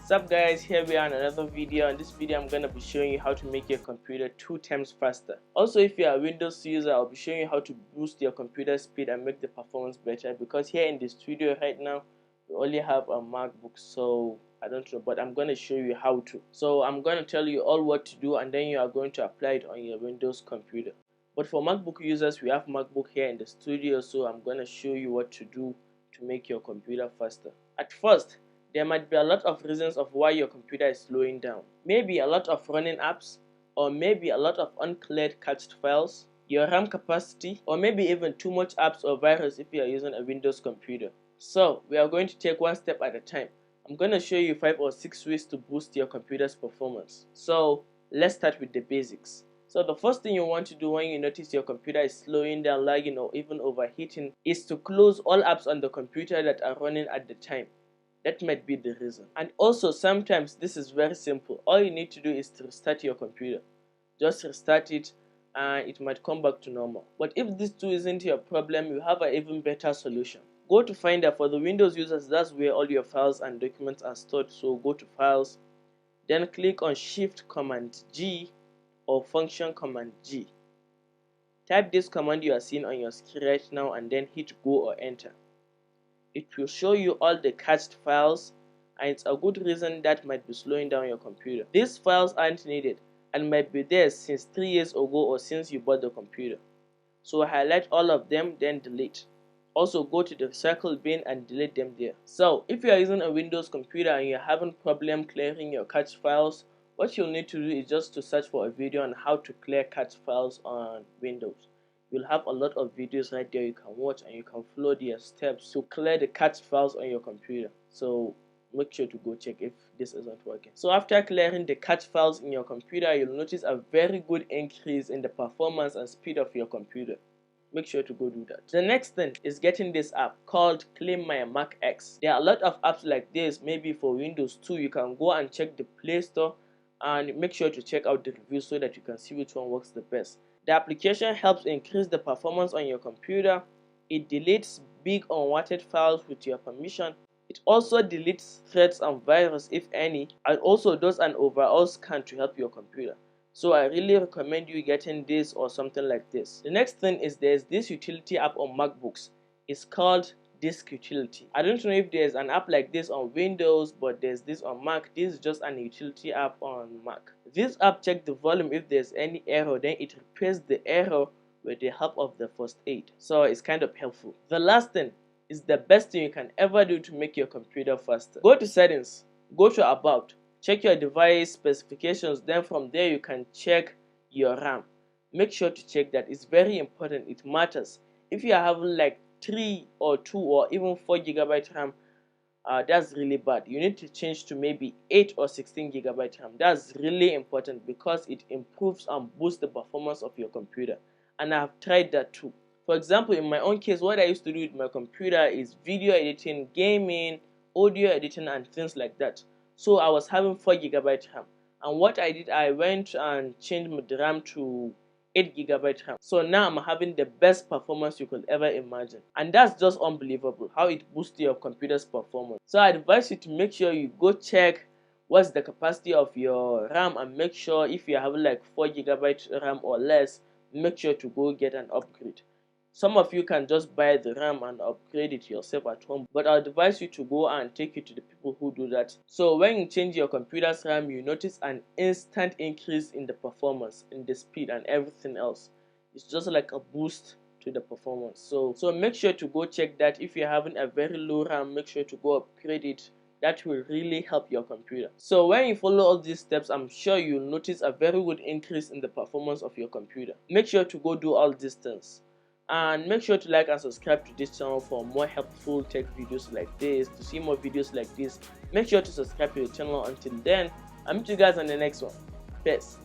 What's up guys, here we are in another video. In this video I'm going to be showing you how to make your computer 2 times faster. Also, if you are a Windows user, I'll be showing you how to boost your computer speed and make the performance better, because here in the studio right now we only have a MacBook, so I don't know, but I'm going to show you how to. So I'm going to tell you all what to do, and then you are going to apply it on your Windows computer. But for MacBook users, we have MacBook here in the studio, so I'm going to show you what to do to make your computer faster. At first, there might be a lot of reasons of why your computer is slowing down. Maybe a lot of running apps, or maybe a lot of uncleared cached files, your RAM capacity, or maybe even too much apps or virus if you are using a Windows computer. So we are going to take one step at a time. I'm going to show you 5 or 6 ways to boost your computer's performance. So let's start with the basics. So the first thing you want to do when you notice your computer is slowing down, lagging, or even overheating is to close all apps on the computer that are running at the time. That might be the reason. And also sometimes this is very simple. All you need to do is to restart your computer. Just restart it and it might come back to normal. But if this too isn't your problem, you have an even better solution. Go to Finder. For the Windows users, that's where all your files and documents are stored. So go to Files, then click on Shift Command G or Function Command G. Type this command you are seeing on your screen right now and then hit Go or Enter. It will show you all the cached files, and it's a good reason that might be slowing down your computer. These files aren't needed and might be there since 3 years ago or since you bought the computer. So highlight all of them, then delete. Also go to the recycle bin and delete them there. So if you are using a Windows computer and you're having problem clearing your cached files, what you'll need to do is just to search for a video on how to clear cached files on Windows. You'll have a lot of videos right there you can watch, and you can follow their steps to clear the cached files on your computer. So make sure to go check if this isn't working. So after clearing the cached files in your computer, you'll notice a very good increase in the performance and speed of your computer. Make sure to go do that. The next thing is getting this app called Claim My Mac X. There are a lot of apps like this. Maybe for Windows 2 you can go and check the Play Store and make sure to check out the reviews so that you can see which one works the best. The application helps increase the performance on your computer. It deletes big unwanted files with your permission. It also deletes threats and viruses if any, and also does an overall scan to help your computer. So I really recommend you getting this or something like this. The next thing is there's this utility app on MacBooks. It's called Disk Utility. I don't know if there's an app like this on Windows, but there's this on Mac. This is just an utility app on Mac. This app checks the volume. If there's any error, then it repairs the error with the help of the first aid. So it's kind of helpful. The last thing is the best thing you can ever do to make your computer faster. Go to Settings, go to About, check your device specifications. Then from there you can check your RAM. Make sure to check that. It's very important. It matters. If you are having like 3 or 2 or even 4 GB RAM, that's really bad. You need to change to maybe 8 or 16 GB RAM. That's really important because it improves and boosts the performance of your computer. And I have tried that too. For example, in my own case, what I used to do with my computer is video editing, gaming, audio editing, and things like that. So I was having 4 GB RAM. And what I did, I went and changed the RAM to 8 GB RAM. So now I'm having the best performance you could ever imagine. And that's just unbelievable how it boosts your computer's performance. So I advise you to make sure you go check what's the capacity of your RAM, and make sure if you're having like 4 GB RAM or less, make sure to go get an upgrade. Some of you can just buy the RAM and upgrade it yourself at home, but I advise you to go and take it to the people who do that. So when you change your computer's RAM, you notice an instant increase in the performance, in the speed and everything else. It's just like a boost to the performance. So make sure to go check that. If you're having a very low RAM, make sure to go upgrade it. That will really help your computer. So when you follow all these steps, I'm sure you'll notice a very good increase in the performance of your computer. Make sure to go do all these things. And make sure to like and subscribe to this channel for more helpful tech videos like this. To see more videos like this, make sure to subscribe to the channel. Until then, I'll meet you guys on the next one. Peace.